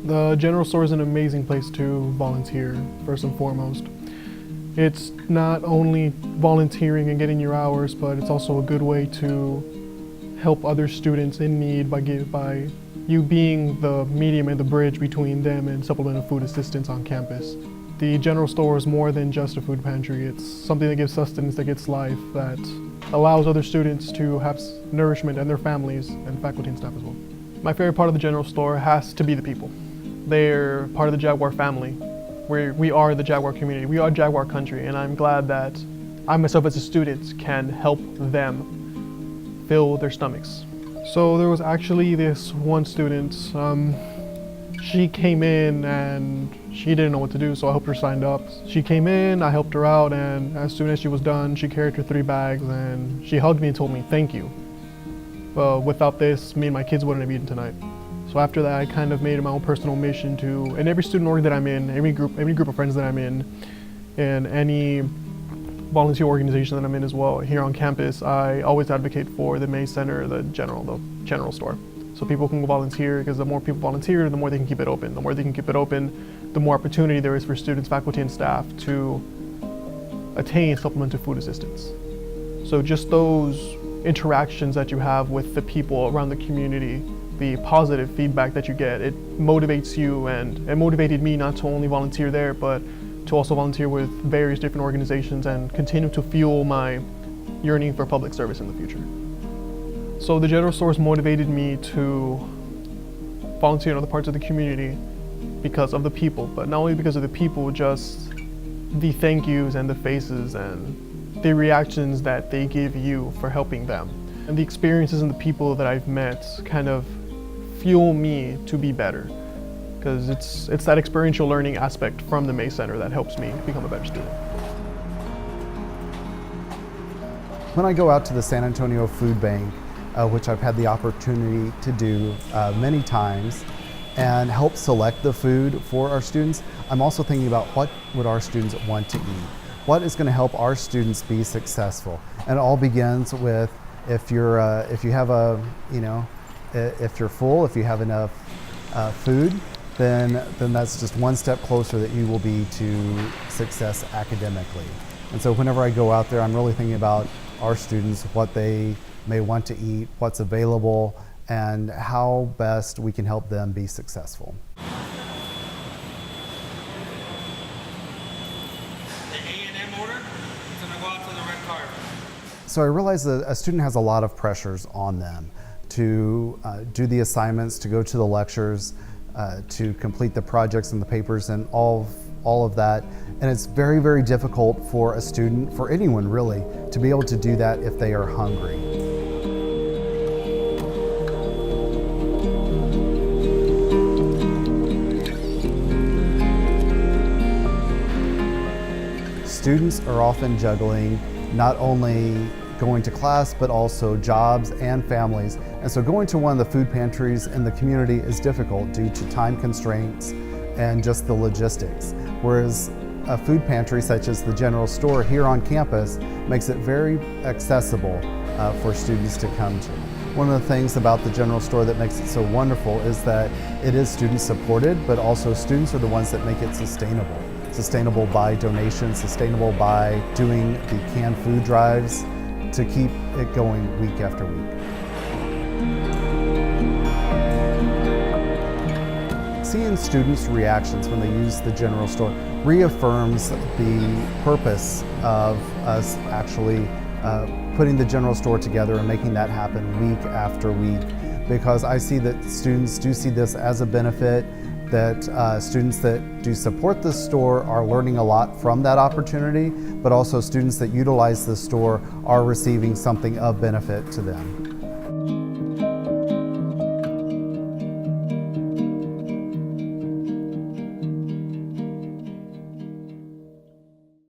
The general store is an amazing place to volunteer, first and foremost. It's not only volunteering and getting your hours, but it's also a good way to help other students in need by you being the medium and the bridge between them and supplemental food assistance on campus. The general store is more than just a food pantry. It's something that gives sustenance, that gives life, that allows other students to have nourishment and their families and faculty and staff as well. My favorite part of the general store has to be the people. They're part of the Jaguar family. We are the Jaguar community. We are Jaguar country, and I'm glad that I myself as a student can help them fill their stomachs. So there was actually this one student, she came in and she didn't know what to do, so I helped her sign up. She came in, I helped her out, and as soon as she was done, she carried her 3 bags and she hugged me and told me, "Thank you. Without this, me and my kids wouldn't have eaten tonight." So after that, I kind of made it my own personal mission to, in every student org that I'm in, every group of friends that I'm in, and any volunteer organization that I'm in as well, here on campus, I always advocate for the May Center, the general store. So people can go volunteer, because the more people volunteer, the more they can keep it open. The more they can keep it open, the more opportunity there is for students, faculty, and staff to attain supplemental food assistance. So just those interactions that you have with the people around the community, the positive feedback that you get, it motivates you, and it motivated me not to only volunteer there, but to also volunteer with various different organizations and continue to fuel my yearning for public service in the future. So the general stores motivated me to volunteer in other parts of the community because of the people, but not only because of the people, just the thank yous and the faces and the reactions that they give you for helping them. And the experiences and the people that I've met kind of fuel me to be better, because it's that experiential learning aspect from the May Center that helps me become a better student. When I go out to the San Antonio Food Bank, which I've had the opportunity to do many times, and help select the food for our students, I'm also thinking about what would our students want to eat. What is going to help our students be successful? And it all begins with if you have a, if you're full, if you have enough food, then that's just one step closer that you will be to success academically. And so whenever I go out there, I'm really thinking about our students, what they may want to eat, what's available, and how best we can help them be successful. The A&M order is going to go out to the red card. So I realize that a student has a lot of pressures on them to do the assignments, to go to the lectures, to complete the projects and the papers and all of that. And it's very, very difficult for a student, for anyone really, to be able to do that if they are hungry. Students are often juggling not only going to class, but also jobs and families. And so going to one of the food pantries in the community is difficult due to time constraints and just the logistics. Whereas a food pantry such as the general store here on campus makes it very accessible for students to come to. One of the things about the general store that makes it so wonderful is that it is student supported, but also students are the ones that make it sustainable. Sustainable by donations, sustainable by doing the canned food drives to keep it going week after week. Seeing students' reactions when they use the general store reaffirms the purpose of us actually putting the general store together and making that happen week after week, because I see that students do see this as a benefit, that students that do support the store are learning a lot from that opportunity, but also students that utilize the store are receiving something of benefit to them.